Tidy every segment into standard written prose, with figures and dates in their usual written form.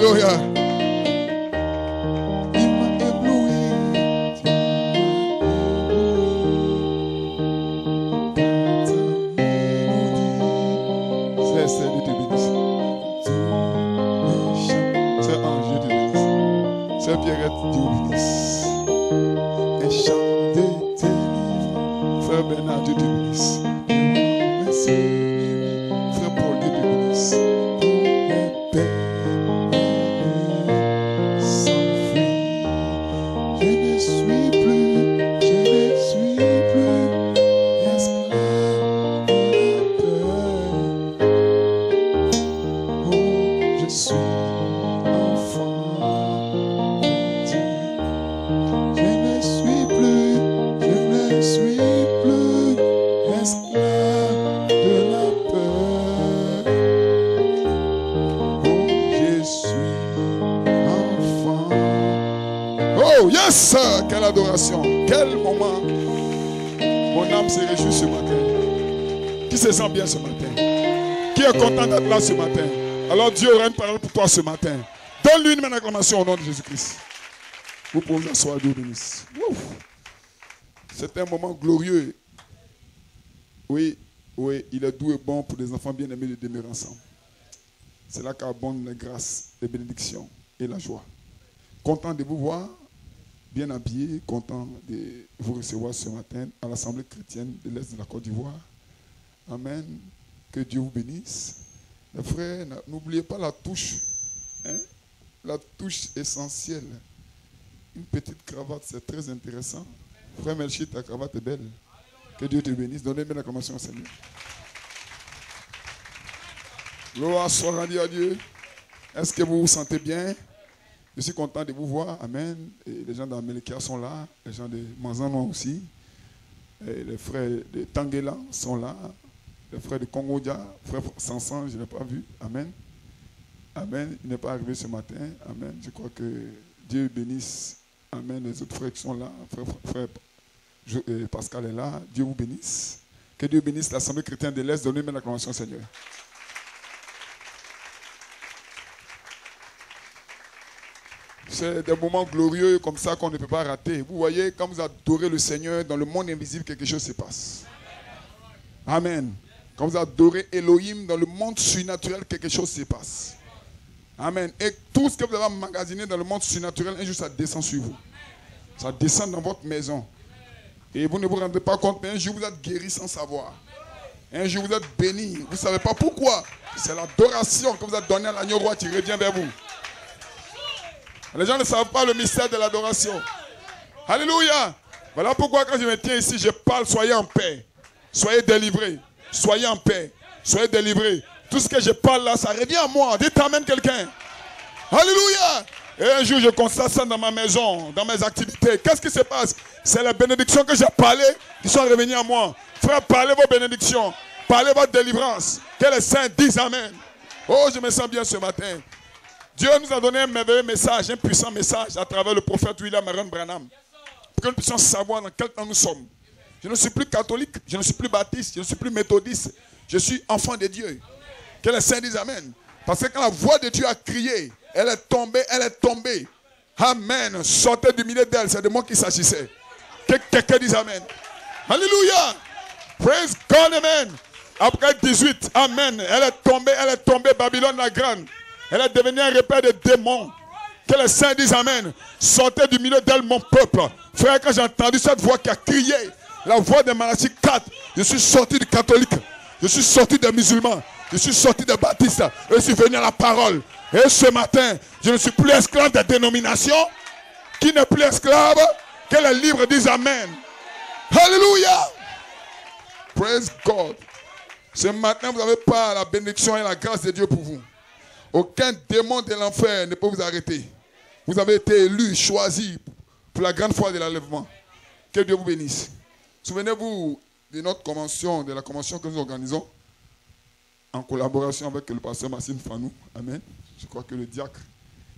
Alléluia. Sœur Pierrette, Dieu vous bénisse. Un chant de tes livres. Frère Bernard, Dieu te bénisse. Merci. Frère Paul, Dieu te bénisse. Pour les peines sans fruit. Je ne suis plus esclave de la peur. Oh, je suis yes, quelle adoration, quel moment. Mon âme se réjouit ce matin. Qui se sent bien ce matin? Qui est content d'être là ce matin? Alors Dieu aura une parole pour toi ce matin. Donne-lui une main d'acclamation au nom de Jésus-Christ. Vous pouvez vous asseoir, Dieu bénisse. C'est un moment glorieux. Oui, il est doux et bon pour des enfants bien-aimés de demeurer ensemble. C'est là qu'abondent les grâces, les bénédictions et la joie. Content de vous voir, bien habillé, content de vous recevoir ce matin à l'Assemblée chrétienne de l'Est de la Côte d'Ivoire. Amen. Que Dieu vous bénisse. Les frères, n'oubliez pas la touche. Hein? La touche essentielle. Une petite cravate, c'est très intéressant. Frère Melchit, ta cravate est belle. Que Dieu te bénisse. Donnez-moi l'acclamation au Seigneur. Gloire soit rendue à Dieu. Est-ce que vous vous sentez bien? Je suis content de vous voir. Amen. Et les gens d'Amélikia sont là. Les gens de Manzanois aussi. Et les frères de Tanguela sont là. Les frères de Congodia. Frère Sansan, je ne l'ai pas vu. Amen. Amen. Il n'est pas arrivé ce matin. Amen. Je crois que Dieu bénisse. Amen. Les autres frères qui sont là. Frère Pascal est là. Dieu vous bénisse. Que Dieu bénisse l'Assemblée chrétienne de l'Est. Donnez-moi l'acclamation au Seigneur. C'est des moments glorieux comme ça qu'on ne peut pas rater. Vous voyez, quand vous adorez le Seigneur, dans le monde invisible, quelque chose se passe. Amen. Quand vous adorez Elohim, dans le monde surnaturel, quelque chose se passe. Amen. Et tout ce que vous avez emmagasiné dans le monde surnaturel, un jour, ça descend sur vous. Ça descend dans votre maison. Et vous ne vous rendez pas compte, mais un jour, vous êtes guéri sans savoir. Un jour, vous êtes béni. Vous ne savez pas pourquoi. C'est l'adoration que vous avez donnée à l'agneau roi qui revient vers vous. Les gens ne savent pas le mystère de l'adoration. Alléluia. Voilà pourquoi quand je me tiens ici, je parle, soyez en paix. Soyez délivrés. Soyez en paix. Soyez délivrés. Tout ce que je parle là, ça revient à moi. Dites amen quelqu'un. Alléluia. Et un jour, je constate ça dans ma maison, dans mes activités. Qu'est-ce qui se passe? C'est les bénédictions que j'ai parlé qui sont revenues à moi. Frère, parlez vos bénédictions. Parlez votre délivrance. Que les saints disent amen. Oh, je me sens bien ce matin. Dieu nous a donné un merveilleux message, un puissant message à travers le prophète William Marion Branham. Pour que nous puissions savoir dans quel temps nous sommes. Je ne suis plus catholique, je ne suis plus baptiste, je ne suis plus méthodiste. Je suis enfant de Dieu. Que les saints disent amen. Parce que quand la voix de Dieu a crié, elle est tombée, elle est tombée. Amen. Sortez du milieu d'elle, c'est de moi qu'il s'agissait. Que quelqu'un dise amen. Alléluia. Praise God, amen. Après 18, amen. Elle est tombée, Babylone la grande. Elle est devenue un repère de démons. Que les saints disent amen. Sortez du milieu d'elle, mon peuple. Frère, quand j'ai entendu cette voix qui a crié, la voix de Malachie 4, je suis sorti du catholique. Je suis sorti des musulmans. Je suis sorti des baptistes. Je suis venu à la parole. Et ce matin, je ne suis plus esclave des dénominations. Qui n'est plus esclave? Que les livres disent amen. Alléluia. Praise God. Ce matin, vous n'avez pas la bénédiction et la grâce de Dieu pour vous. Aucun démon de l'enfer ne peut vous arrêter. Vous avez été élu, choisi pour la grande foi de l'enlèvement. Que Dieu vous bénisse. Souvenez-vous de notre convention, de la convention que nous organisons en collaboration avec le pasteur Massine Fanou. Amen. Je crois que le diacre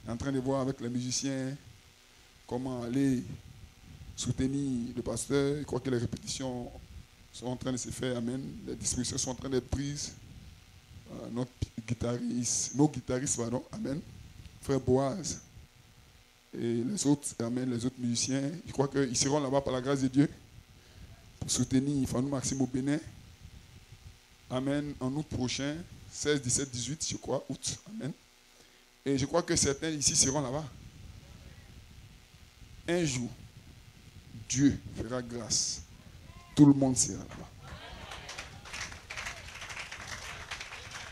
est en train de voir avec les musiciens comment aller soutenir le pasteur. Je crois que les répétitions sont en train de se faire. Amen. Les dispositions sont en train d'être prises. Nos guitaristes, pardon, amen, frère Boaz et les autres, amen, les autres musiciens. Je crois qu'ils seront là-bas par la grâce de Dieu pour soutenir Fanou Maxime au Bénin. Amen, en août prochain, 16, 17, 18, je crois, août. Amen. Et je crois que certains ici seront là-bas. Un jour, Dieu fera grâce. Tout le monde sera là-bas.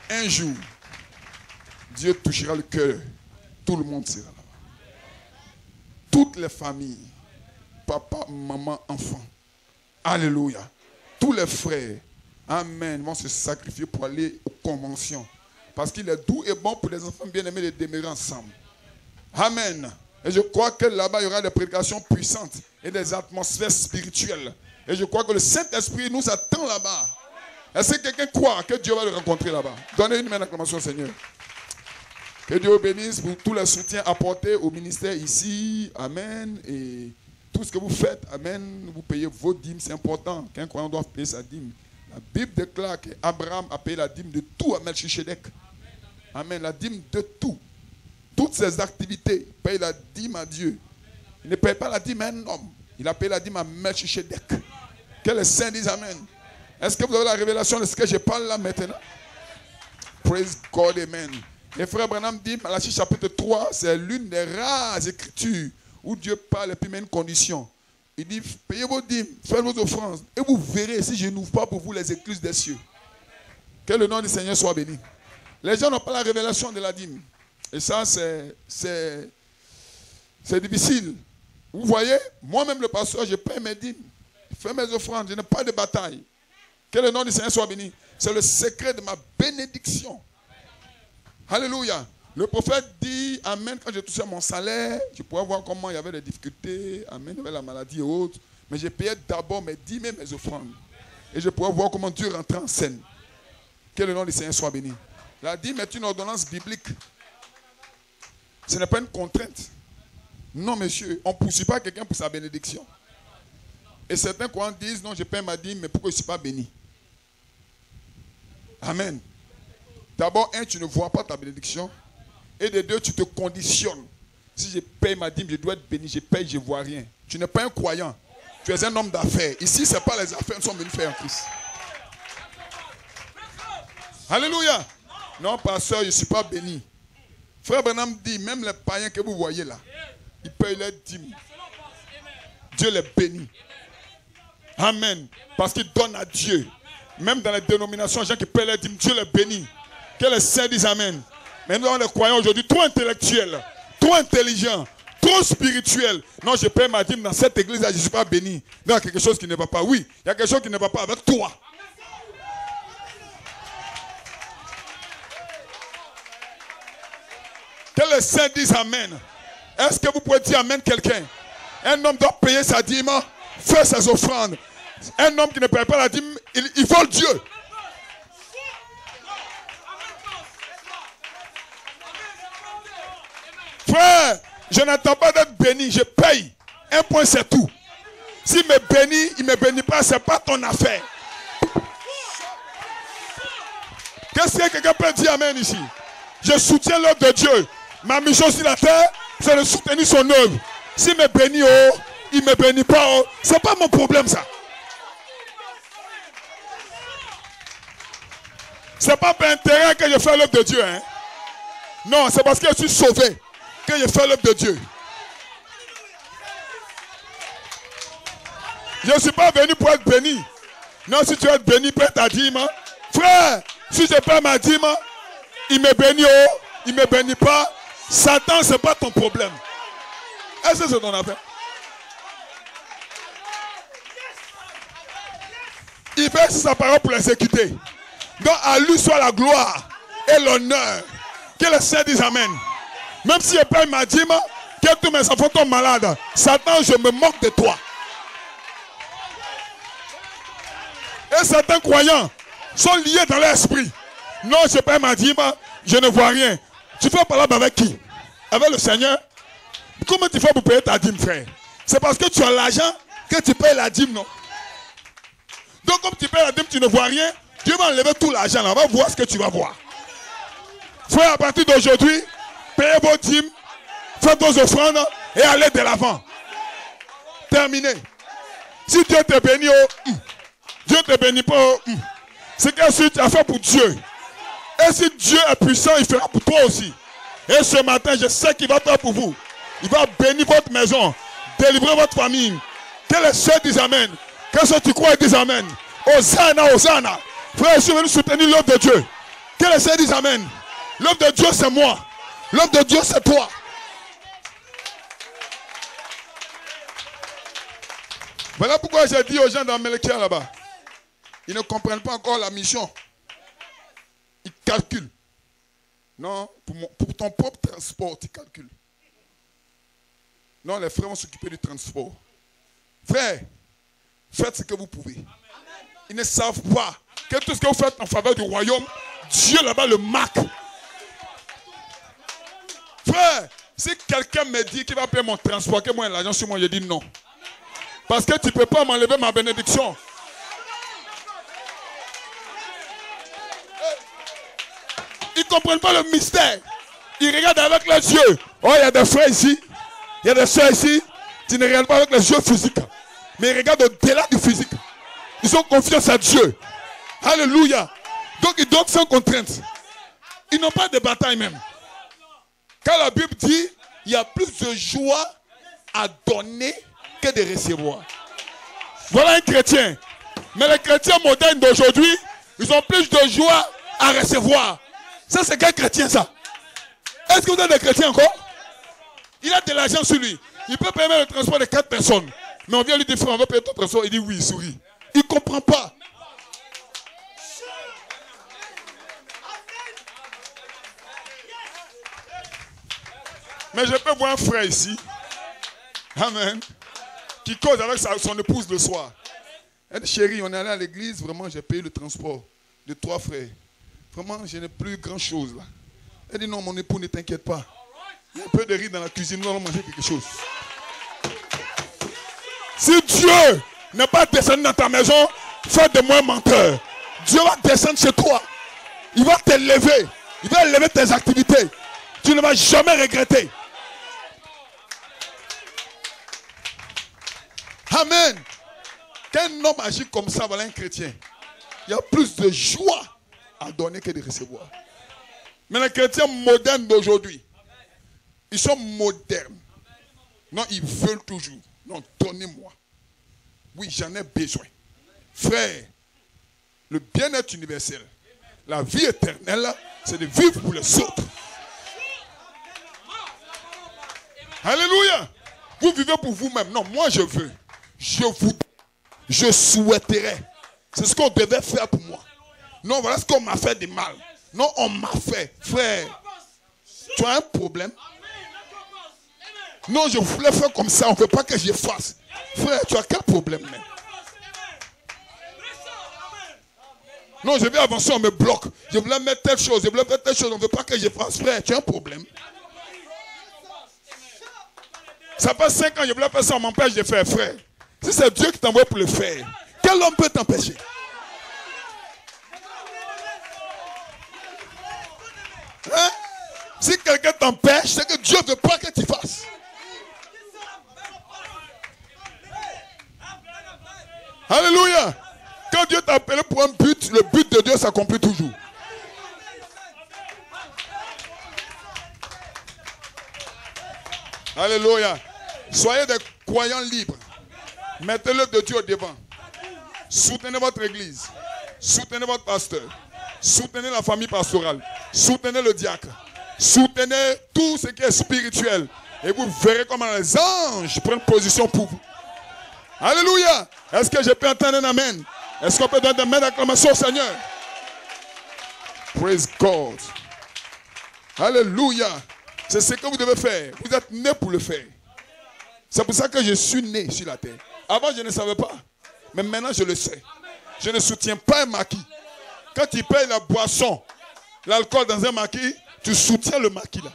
Un jour, Dieu touchera le cœur. Tout le monde sera là-bas. Toutes les familles, papa, maman, enfant. Alléluia. Tous les frères, amen, vont se sacrifier pour aller aux conventions. Parce qu'il est doux et bon pour les enfants bien-aimés de demeurer ensemble. Amen. Et je crois que là-bas, il y aura des prédications puissantes et des atmosphères spirituelles. Et je crois que le Saint-Esprit nous attend là-bas. Est-ce que quelqu'un croit que Dieu va le rencontrer là-bas? Donnez une main d'acclamation au Seigneur. Que Dieu vous bénisse pour tous les soutiens apportés au ministère ici. Amen. Et tout ce que vous faites, amen, vous payez vos dîmes, c'est important. Qu'un croyant doit payer sa dîme. La Bible déclare qu'Abraham a payé la dîme de tout à Melchisedec. Amen. La dîme de tout. Toutes ses activités, il paye la dîme à Dieu. Il ne paye pas la dîme à un homme. Il a payé la dîme à Melchisedec. Que les saints disent amen. Est-ce que vous avez la révélation de ce que je parle là maintenant? Praise God, amen. Et frère Branham dit, Malachie chapitre 3, c'est l'une des rares écritures où Dieu parle et puis met une condition. Il dit, payez vos dîmes, faites vos offrandes, et vous verrez si je n'ouvre pas pour vous les écluses des cieux. Que le nom du Seigneur soit béni. Les gens n'ont pas la révélation de la dîme. Et ça, c'est difficile. Vous voyez, moi-même le pasteur, je paye mes dîmes, je fais mes offrandes, je n'ai pas de bataille. Que le nom du Seigneur soit béni. C'est le secret de ma bénédiction. Alléluia. Le prophète dit, amen, quand j'ai touché mon salaire, je pouvais voir comment il y avait des difficultés, amen, il y avait la maladie et autres. Mais je payais d'abord mes dîmes et mes offrandes. Et je pouvais voir comment Dieu rentrait en scène. Que le nom du Seigneur soit béni. La dîme est une ordonnance biblique. Ce n'est pas une contrainte. Non, monsieur, on ne poursuit pas quelqu'un pour sa bénédiction. Et certains croyants disent, non, je paie ma dîme, mais pourquoi je ne suis pas béni? Amen. D'abord, un, tu ne vois pas ta bénédiction. Et de deux, tu te conditionnes. Si je paye ma dîme, je dois être béni. Je paye, je ne vois rien. Tu n'es pas un croyant. Tu es un homme d'affaires. Ici, ce n'est pas les affaires, nous sommes venus faire en Christ. Alléluia. Non, pasteur, je ne suis pas béni. Frère Branham dit, même les païens que vous voyez là, ils payent leur dîme. Dieu les bénit. Amen. Parce qu'ils donnent à Dieu. Même dans les dénominations, les gens qui paient leur dîme, Dieu les bénit. Que les saints disent amen. Mais nous, les croyants aujourd'hui, trop intellectuels, trop intelligents, trop spirituels. Non, je paie ma dîme dans cette église-là, je ne suis pas béni. Non, il y a quelque chose qui ne va pas. Oui, il y a quelque chose qui ne va pas avec toi. Que les saints disent amen. Est-ce que vous pouvez dire amen quelqu'un? Un homme doit payer sa dîme, faire ses offrandes. Un homme qui ne paye pas la dîme, il vole Dieu. Frère, je n'attends pas d'être béni, je paye. Un point, c'est tout. S'il me bénit, il ne me bénit pas, ce n'est pas ton affaire. Qu'est-ce que quelqu'un peut dire amen ici? Je soutiens l'œuvre de Dieu. Ma mission sur la terre, c'est de soutenir son œuvre. S'il me bénit, oh, il ne me bénit pas, oh, ce n'est pas mon problème ça. Ce n'est pas par intérêt que je fais l'œuvre de Dieu. Hein. Non, c'est parce que je suis sauvé que je fais l'œuvre de Dieu. Je ne suis pas venu pour être béni. Non, si tu veux être béni, paie ta dîme. Hein. Frère, si je paie ma dîme, il me bénit, oh, il ne me bénit pas. Satan, ce n'est pas ton problème. Est-ce que c'est ton affaire? Il fait sa parole pour l'exécuter. Donc à lui soit la gloire et l'honneur. Que les saints disent amen. Même si je paye ma dîme, que tous mes enfants tombent malades. Satan, je me moque de toi. Et certains croyants sont liés dans l'esprit. Non, je paye ma dîme, je ne vois rien. Tu fais parler avec qui? Avec le Seigneur? Comment tu fais pour payer ta dîme, frère? C'est parce que tu as l'argent que tu payes la dîme, non? Donc comme tu payes la dîme, tu ne vois rien. Dieu va enlever tout l'argent. On va voir ce que tu vas voir. Frère, à partir d'aujourd'hui, payez vos dîmes, faites vos offrandes et allez de l'avant. Terminé. Si Dieu te bénit, Dieu te bénit pas. C'est quelque chose que tu as fait pour Dieu. Et si Dieu est puissant, il fera pour toi aussi. Et ce matin, je sais qu'il va faire pour vous. Il va bénir votre maison, délivrer votre famille. Que les sœurs disent Amen. Qu'est-ce que tu crois et disent Amen. Hosanna, Hosanna. Frère, je suis venu soutenir l'œuvre de Dieu. Que les sœurs disent Amen. L'œuvre de Dieu, c'est moi. L'œuvre de Dieu, c'est toi. Voilà pourquoi j'ai dit aux gens dans Melchior là-bas. Ils ne comprennent pas encore la mission. Ils calculent. Non, pour ton propre transport, tu calcules. Non, les frères vont s'occuper du transport. Frères, faites ce que vous pouvez. Ils ne savent pas que tout ce que vous faites en faveur du royaume, Dieu là-bas le marque. Frère, si quelqu'un me dit qu'il va payer mon transport, que moi l'argent sur moi, je dis non. Parce que tu ne peux pas m'enlever ma bénédiction. Ils ne comprennent pas le mystère. Ils regardent avec les yeux. Oh, il y a des frères ici. Il y a des soeurs ici. Tu ne regardes pas avec les yeux physiques. Mais ils regardent au-delà du physique. Ils ont confiance à Dieu. Alléluia. Donc ils donnent sans contrainte. Ils n'ont pas de bataille même. Quand la Bible dit, il y a plus de joie à donner que de recevoir. Voilà un chrétien. Mais les chrétiens modernes d'aujourd'hui, ils ont plus de joie à recevoir. Ça, c'est quel chrétien, ça? Est-ce que vous êtes des chrétiens encore? Il a de l'argent sur lui. Il peut payer le transport de 4 personnes. Mais on vient lui dire, frère, on va payer ton transport. Il dit oui, il sourit. Il ne comprend pas. Mais je peux voir un frère ici. Amen. Qui cause avec son épouse le soir. Elle dit, chérie, on est allé à l'église. Vraiment, j'ai payé le transport de 3 frères. Vraiment, je n'ai plus grand chose là. Elle dit, non, mon époux, ne t'inquiète pas. Il y a un peu de riz dans la cuisine, nous allons manger quelque chose. Si Dieu n'est pas descendu dans ta maison, fais de moi un menteur. Dieu va descendre chez toi. Il va t'élever. Il va élever tes activités. Tu ne vas jamais regretter. Amen. Qu'un homme agit comme ça, voilà un chrétien. Il y a plus de joie à donner que de recevoir. Mais les chrétiens modernes d'aujourd'hui, ils sont modernes. Non, ils veulent toujours. Non, donnez-moi. Oui, j'en ai besoin. Frère, le bien-être universel, la vie éternelle, c'est de vivre pour les autres. Alléluia. Vous vivez pour vous-même. Non, moi je veux. Je voudrais. Je souhaiterais. C'est ce qu'on devait faire pour moi. Non, voilà ce qu'on m'a fait de mal. Non, on m'a fait. Frère, tu as un problème? Non, je voulais faire comme ça. On ne veut pas que je fasse. Frère, tu as quel problème même? Non, je vais avancer, on me bloque. Je voulais mettre telle chose. Je voulais faire telle chose. On ne veut pas que je fasse. Frère, tu as un problème? Ça fait 5 ans, je voulais faire ça. On m'empêche de faire. Frère, si c'est Dieu qui t'envoie pour le faire, quel homme peut t'empêcher? Hein? Si quelqu'un t'empêche, c'est que Dieu ne veut pas que tu fasses. Alléluia. Quand Dieu t'a appelé pour un but, le but de Dieu s'accomplit toujours. Alléluia. Soyez des croyants libres. Mettez l'œuvre de Dieu au devant. Soutenez votre église. Soutenez votre pasteur. Soutenez la famille pastorale. Soutenez le diacre. Soutenez tout ce qui est spirituel. Et vous verrez comment les anges prennent position pour vous. Alléluia. Est-ce que je peux entendre un amen? Est-ce qu'on peut donner une main d'acclamation au Seigneur? Praise God. Alléluia. C'est ce que vous devez faire. Vous êtes né pour le faire. C'est pour ça que je suis né sur la terre. Avant, je ne savais pas. Mais maintenant, je le sais. Je ne soutiens pas un maquis. Quand tu payes la boisson, l'alcool dans un maquis, tu soutiens le maquis là.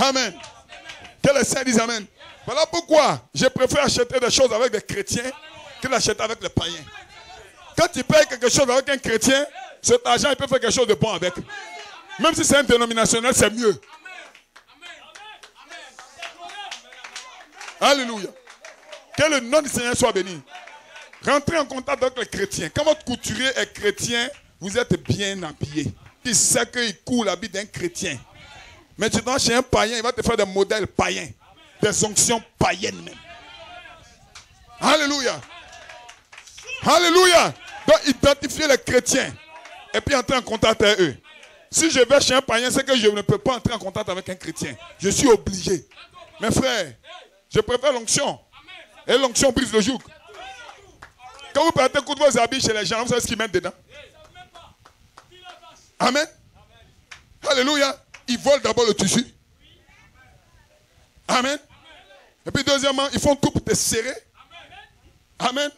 Amen. Que les saints disent amen. Voilà pourquoi je préfère acheter des choses avec des chrétiens que d'acheter avec les païens. Quand tu payes quelque chose avec un chrétien, cet argent, il peut faire quelque chose de bon avec. Même si c'est un dénominationnel, c'est mieux. Alléluia. Que le nom du Seigneur soit béni. Rentrez en contact avec les chrétiens. Quand votre couturier est chrétien, vous êtes bien habillé. Il sait qu'il court l'habit d'un chrétien. Mais tu vas chez un païen, il va te faire des modèles païens. Des onctions païennes même. Alléluia. Alléluia. Donc identifier les chrétiens. Et puis entrer en contact avec eux. Si je vais chez un païen, c'est que je ne peux pas entrer en contact avec un chrétien. Je suis obligé. Mes frères, je préfère l'onction. Et l'onction brise le joug. Quand vous partez coudre vos habits chez les gens, vous savez ce qu'ils mettent dedans? Amen. Alléluia. Ils volent d'abord le tissu. Amen. Et puis deuxièmement, ils font tout pour te serrer. Amen.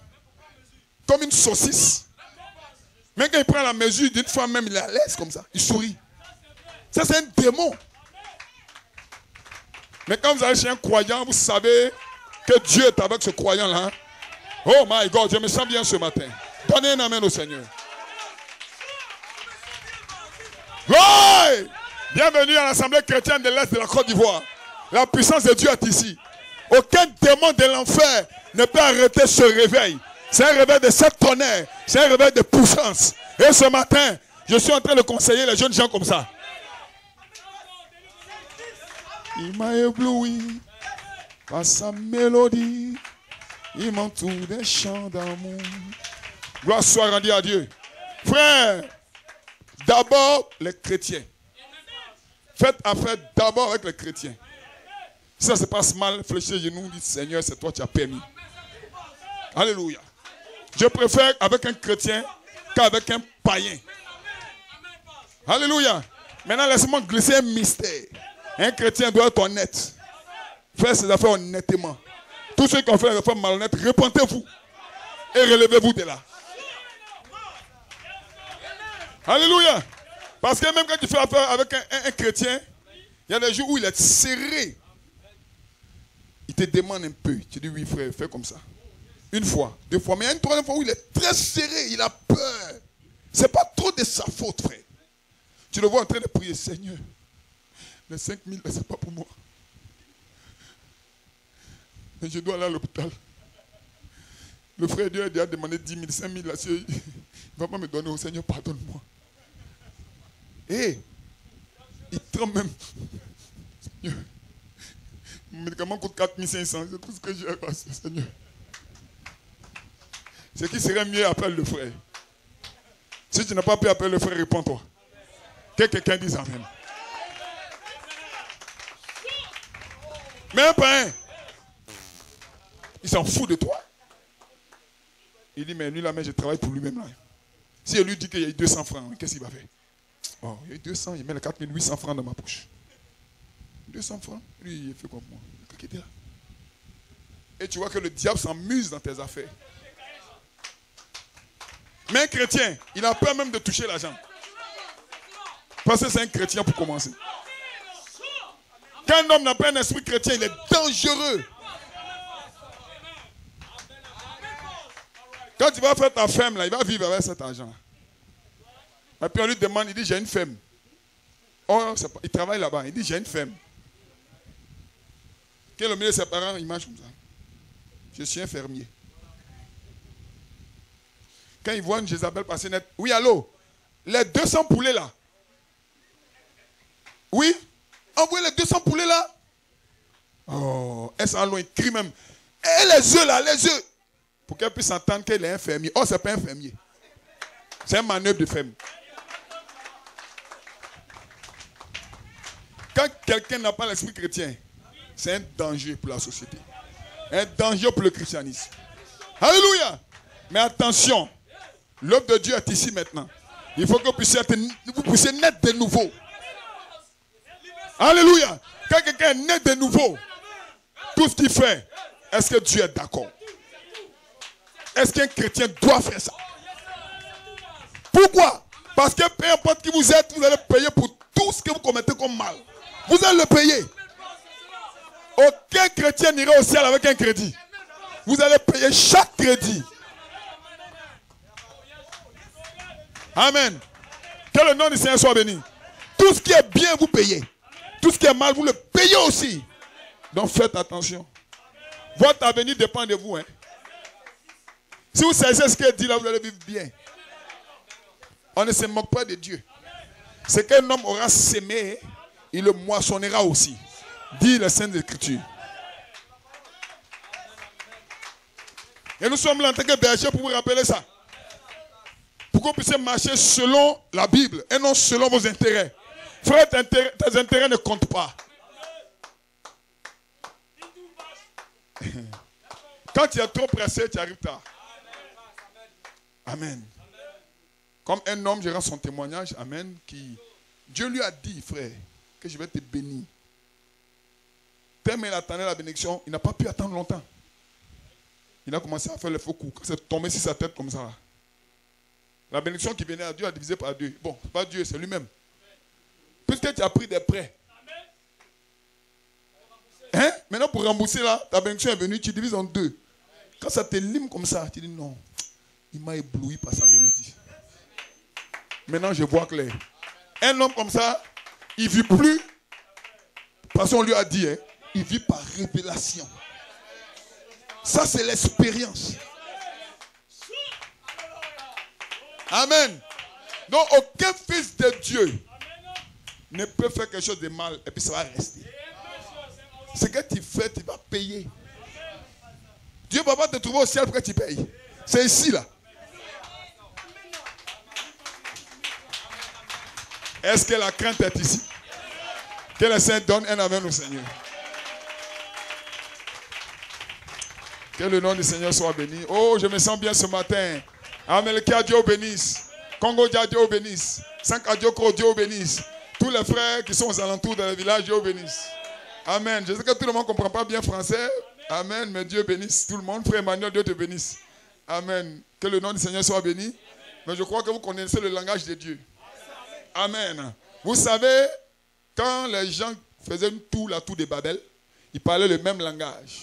Comme une saucisse. Même quand il prend la mesure d'une femme, même il est à l'aise comme ça. Il sourit. Ça, c'est un démon. Mais quand vous allez chez un croyant, vous savez que Dieu est avec ce croyant-là. Oh my God, je me sens bien ce matin. Donnez un amen au Seigneur. Ouais! Bienvenue à l'Assemblée chrétienne de l'Est de la Côte d'Ivoire. La puissance de Dieu est ici. Aucun démon de l'enfer ne peut arrêter ce réveil. C'est un réveil de cette tonnerre. C'est un réveil de puissance. Et ce matin, je suis en train de conseiller les jeunes gens comme ça. Il m'a ébloui par sa mélodie. Il m'entoure des chants d'amour. Gloire soit rendue à Dieu. Frère, d'abord les chrétiens. Faites affaire d'abord avec les chrétiens. Si ça se passe mal, fléchissez les genoux, dites Seigneur, c'est toi qui as permis. Alléluia. Je préfère avec un chrétien qu'avec un païen. Alléluia. Maintenant, laissez-moi glisser un mystère. Un chrétien doit être honnête. Faire ses affaires honnêtement. Tous ceux qui ont fait des affaires malhonnêtes, repentez-vous. Et relevez-vous de là. Alléluia. Parce que même quand tu fais affaire avec un chrétien, il y a des jours où il est serré. Il te demande un peu. Tu dis oui frère, fais comme ça. Une fois, deux fois. Mais il y a une troisième fois où il est très serré. Il a peur. Ce n'est pas trop de sa faute, frère. Tu le vois en train de prier. Seigneur, les 5 000, ce n'est pas pour moi. Mais je dois aller à l'hôpital. Le frère Dieu a déjà demandé 10 000, 5 000. Là, il ne va pas me donner au Seigneur, pardonne-moi. Et il tremble même. Seigneur, mon médicament coûte 4 500. C'est tout ce que j'ai à passer, Seigneur. Ce qui serait mieux, appelle le frère. Si tu n'as pas pu appeler le frère, réponds-toi. Que quelqu'un dise amen. Mais un païen, il s'en fout de toi. Il dit, mais lui là, mais je travaille pour lui-même là. Si il lui dit qu'il y a eu 200 francs, qu'est-ce qu'il va faire? Oh, il y a eu 200, il met les 4 800 francs dans ma poche. 200 francs, lui, il fait comme moi. Là. Et tu vois que le diable s'amuse dans tes affaires. Mais un chrétien, il a peur même de toucher l'argent. Parce que c'est un chrétien pour commencer. Quand un homme n'a pas un esprit chrétien, il est dangereux. Quand tu vas faire ta femme, là, il va vivre avec cet argent. Et puis on lui demande, il dit, j'ai une femme. Oh, il travaille là-bas, il dit, j'ai une femme. Quel est le milieu de ses parents, il marche comme ça. Je suis un fermier. Quand il voit une Jézabel passer net, oui, allô, les 200 poulets là. Oui, envoyez les 200 poulets là. Oh, elle s'en loin, il crie même. Et les œufs là, les œufs. Pour qu'elle puisse entendre qu'elle est un fermier. Oh, c'est pas un fermier. C'est un manœuvre de femme. Quand quelqu'un n'a pas l'esprit chrétien, c'est un danger pour la société. Un danger pour le christianisme. Alléluia. Mais attention, l'œuvre de Dieu est ici maintenant. Il faut que vous puissiez naître de nouveau. Alléluia. Quand quelqu'un est né de nouveau, tout ce qu'il fait, est-ce que Dieu est d'accord? Est-ce qu'un chrétien doit faire ça? Pourquoi? Parce que peu importe qui vous êtes, vous allez payer pour tout ce que vous commettez comme mal. Vous allez le payer. Aucun chrétien n'ira au ciel avec un crédit. Vous allez payer chaque crédit. Amen. Que le nom du Seigneur soit béni. Tout Tout ce qui est bien, vous payez. Tout ce qui est mal, vous le payez aussi. Donc faites attention. Votre avenir dépend de vous. Hein. Si vous savez ce qu'il dit là, vous allez vivre bien. On ne se moque pas de Dieu. Ce qu'un homme aura sémé, il le moissonnera aussi. Dit la Sainte Écriture. Et nous sommes là en tant que bergers pour vous rappeler ça. Pour que vous puissiez marcher selon la Bible et non selon vos intérêts. Frère, tes intérêts ne comptent pas. Quand tu es trop pressé, tu arrives tard. Amen. Comme un homme, je rends son témoignage, amen, qui, Dieu lui a dit, frère, que je vais te bénir. Tellement il attendait la bénédiction, il n'a pas pu attendre longtemps. Il a commencé à faire le faux coup. Quand c'est tombé sur sa tête comme ça. La bénédiction qui venait à Dieu a divisé par deux. Bon, c'est pas Dieu, c'est lui-même. Puisque tu as pris des prêts. Hein? Maintenant, pour rembourser là, ta bénédiction est venue, tu divises en deux. Quand ça te lime comme ça, tu dis non. Il m'a ébloui par sa mélodie. Maintenant, je vois clair. Un homme comme ça, il ne vit plus. Parce qu'on lui a dit, hein, il vit par révélation. Ça, c'est l'expérience. Amen. Donc, aucun fils de Dieu ne peut faire quelque chose de mal et puis ça va rester. Ce que tu fais, tu vas payer. Dieu ne va pas te trouver au ciel pour que tu payes. C'est ici, là. Est-ce que la crainte est ici? Que le Saint donne un amen au Seigneur. Que le nom du Seigneur soit béni. Oh, je me sens bien ce matin. Amen. Que Dieu bénisse. Congo Dieu bénisse. Sankadioko Dieu bénisse. Tous les frères qui sont aux alentours dans le village, Dieu bénisse. Amen. Je sais que tout le monde ne comprend pas bien français. Amen. Mais Dieu bénisse tout le monde. Frère Emmanuel, Dieu te bénisse. Amen. Que le nom du Seigneur soit béni. Mais je crois que vous connaissez le langage de Dieu. Amen. Vous savez, quand les gens faisaient la tour de Babel, ils parlaient le même langage.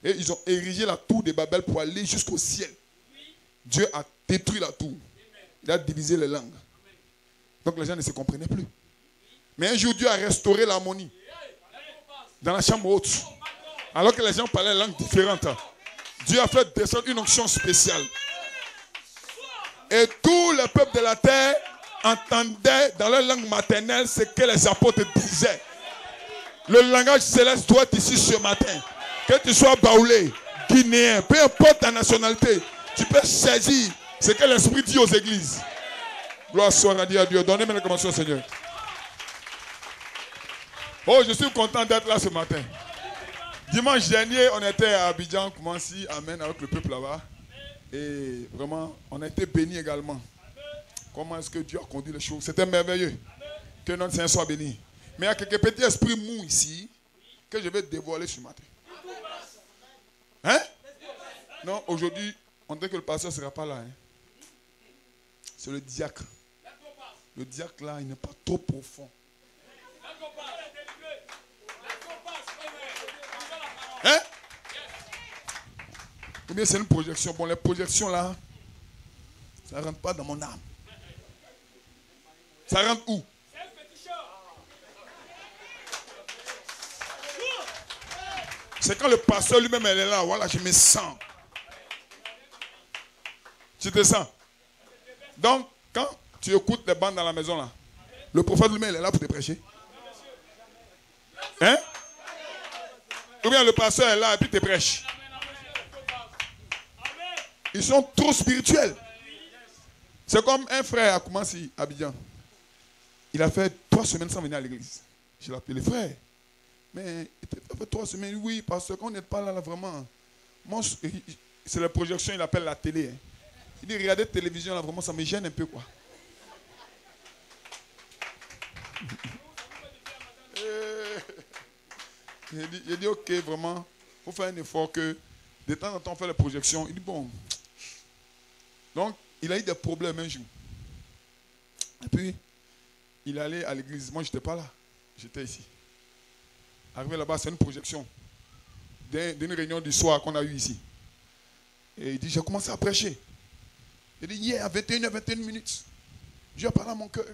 Et ils ont érigé la tour de Babel pour aller jusqu'au ciel. Dieu a détruit la tour. Il a divisé les langues. Donc les gens ne se comprenaient plus. Mais un jour, Dieu a restauré l'harmonie dans la chambre haute. Alors que les gens parlaient langues différentes. Dieu a fait descendre une onction spéciale. Et tout le peuple de la terre entendait dans leur langue maternelle ce que les apôtres disaient. Le langage céleste doit être ici ce matin. Que tu sois baoulé, guinéen, peu importe ta nationalité, tu peux saisir ce que l'Esprit dit aux églises. Gloire soit à Dieu. Donnez-moi la commencement, Seigneur. Oh, je suis content d'être là ce matin. Dimanche dernier, on était à Abidjan, Koumansi, amen, avec le peuple là-bas. Et vraiment, on a été bénis également. Comment est-ce que Dieu a conduit les choses? C'était merveilleux. Que notre Seigneur soit béni. Mais il y a quelques petits esprits mous ici que je vais dévoiler ce matin. Hein? Non, aujourd'hui, on dit que le pasteur ne sera pas là. Hein? C'est le diacre. Le diacre là, il n'est pas trop profond. Hein? Ou bien c'est une projection. Bon, les projections là, ça ne rentre pas dans mon âme. Ça rentre où? C'est quand le pasteur lui-même est là, voilà, je me sens. Tu te sens? Donc, quand tu écoutes les bandes dans la maison là, le prophète lui-même est là pour te prêcher. Hein? Ou bien le pasteur est là et puis te prêche. Ils sont trop spirituels. C'est comme un frère a commencé à Abidjan. Il a fait 3 semaines sans venir à l'église. Je l'ai appelé frère. Mais il a fait 3 semaines, oui, parce qu'on n'est pas là vraiment. Moi, c'est la projection, il appelle la télé. Hein. Il dit, regardez la télévision, là, vraiment, ça me gêne un peu, quoi. Il dit, ok, vraiment, il faut faire un effort que de temps en temps, on fait la projection. Il dit, bon. Donc, il a eu des problèmes un jour. Et puis, il est allé à l'église. Moi, je n'étais pas là. J'étais ici. Arrivé là-bas, c'est une projection d'une réunion du soir qu'on a eue ici. Et il dit, j'ai commencé à prêcher. Il dit, hier, à 21h, 21 minutes, Dieu a parlé à mon cœur.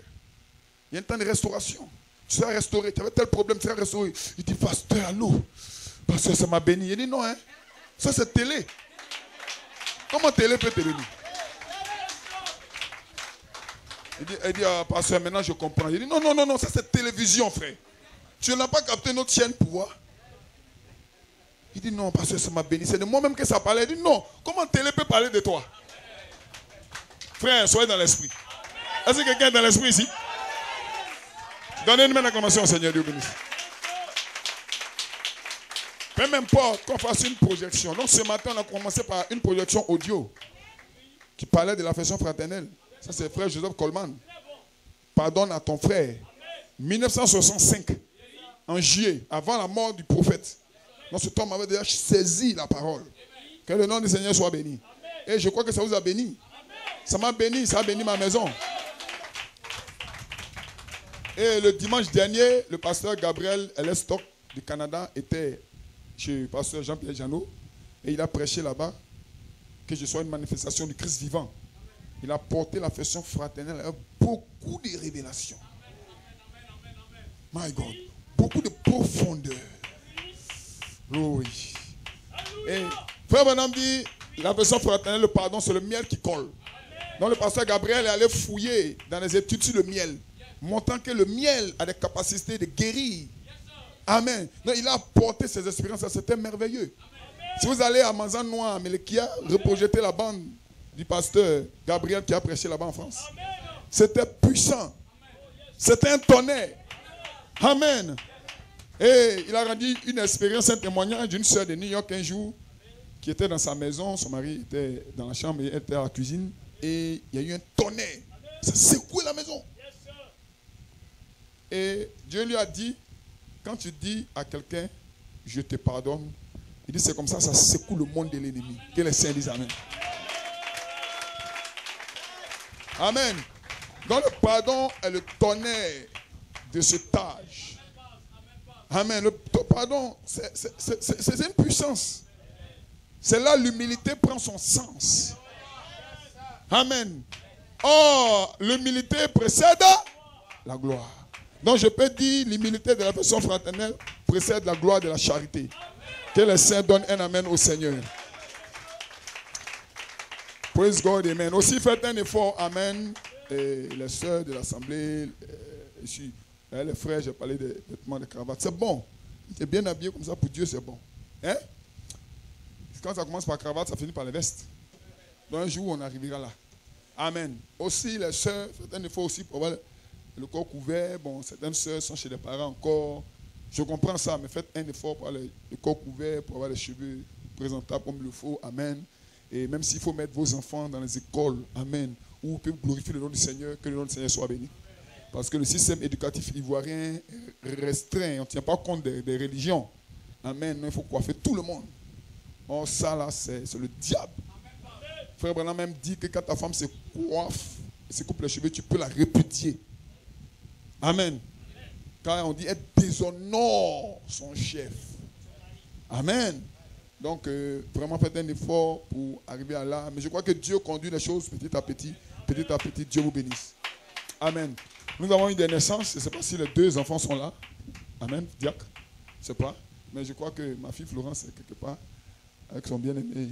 Il y a un temps de restauration. Tu seras restauré. Tu avais tel problème, tu seras restauré. Il dit, pasteur, allô? Pasteur, ça m'a béni. Il dit, non, hein. Ça, c'est télé. Comment télé peut te bénir? Il dit, ah, pasteur, maintenant je comprends. Il dit, non, non, non, non, ça c'est télévision, frère. Tu n'as pas capté notre chaîne pour voir. Il dit, non, pasteur, ça m'a béni. C'est de moi-même que ça parlait. Il dit, non, comment télé peut parler de toi? Frère, soyez dans l'esprit. Est-ce que quelqu'un est dans l'esprit ici? Donnez une main d'acclamation au Seigneur, Dieu bénisse. Peu importe qu'on fasse une projection. Donc ce matin, on a commencé par une projection audio qui parlait de l'affection fraternelle. Ça, c'est frère Joseph Coleman. Pardonne à ton frère. 1965, en juillet, avant la mort du prophète. Donc cet homme avait déjà saisi la parole. Que le nom du Seigneur soit béni. Et je crois que ça vous a béni. Ça m'a béni, ça a béni ma maison. Et le dimanche dernier, le pasteur Gabriel Elstock du Canada était chez le pasteur Jean-Pierre Janot. Et il a prêché là-bas que je sois une manifestation du Christ vivant. Il a porté l'affection fraternelle avec beaucoup de révélations. My God. Beaucoup de profondeur. Oh oui. Et frère Branham dit, l'affection fraternelle, le pardon, c'est le miel qui colle. Donc le pasteur Gabriel est allé fouiller dans les études sur le miel, montrant que le miel a des capacités de guérir. Amen. Donc il a apporté ses expériences, c'était merveilleux. Si vous allez à Manzanois, à Melekia, reprojetez la bande du pasteur Gabriel qui a prêché là-bas en France. C'était puissant. C'était un tonnerre. Amen. Et il a rendu une expérience, un témoignage d'une soeur de New York un jour qui était dans sa maison. Son mari était dans la chambre et elle était à la cuisine. Et il y a eu un tonnerre. Ça secouait la maison. Et Dieu lui a dit, quand tu dis à quelqu'un, je te pardonne, il dit c'est comme ça, ça secoue le monde de l'ennemi. Que les saints disent amen. Amen. Donc le pardon est le tonnerre de cet âge. Amen. Le pardon, c'est une puissance. C'est là l'humilité prend son sens. Amen. Or, l'humilité précède la gloire. Donc je peux dire, l'humilité de l'affection fraternelle précède la gloire de la charité. Que les saints donnent un amen au Seigneur. Praise God, amen. Aussi faites un effort, amen. Et les sœurs de l'assemblée, ici, les frères, j'ai parlé des vêtements de cravate. C'est bon. Tu es bien habillé comme ça, pour Dieu, c'est bon. Hein? Quand ça commence par cravate, ça finit par les vestes. Donc un jour, on arrivera là. Amen. Aussi, les sœurs, faites un effort aussi pour avoir le corps couvert. Bon, certaines sœurs sont chez les parents encore. Je comprends ça, mais faites un effort pour avoir le corps couvert, pour avoir les cheveux présentables comme il le faut. Amen. Et même s'il faut mettre vos enfants dans les écoles, amen, où vous pouvez glorifier le nom du Seigneur, que le nom du Seigneur soit béni. Parce que le système éducatif ivoirien restreint, on ne tient pas compte des religions. Amen. Il faut coiffer tout le monde. Or, ça là, c'est le diable. Frère Branham même dit que quand ta femme se coiffe, se coupe les cheveux, tu peux la répudier. Amen. Quand on dit elle déshonore son chef. Amen. Donc, vraiment, faites un effort pour arriver à là. Mais je crois que Dieu conduit les choses petit à petit. Petit à petit, Dieu vous bénisse. Amen. Nous avons eu des naissances. Je ne sais pas si les deux enfants sont là. Amen. Diacre. Je ne sais pas. Mais je crois que ma fille Florence est quelque part avec son bien-aimé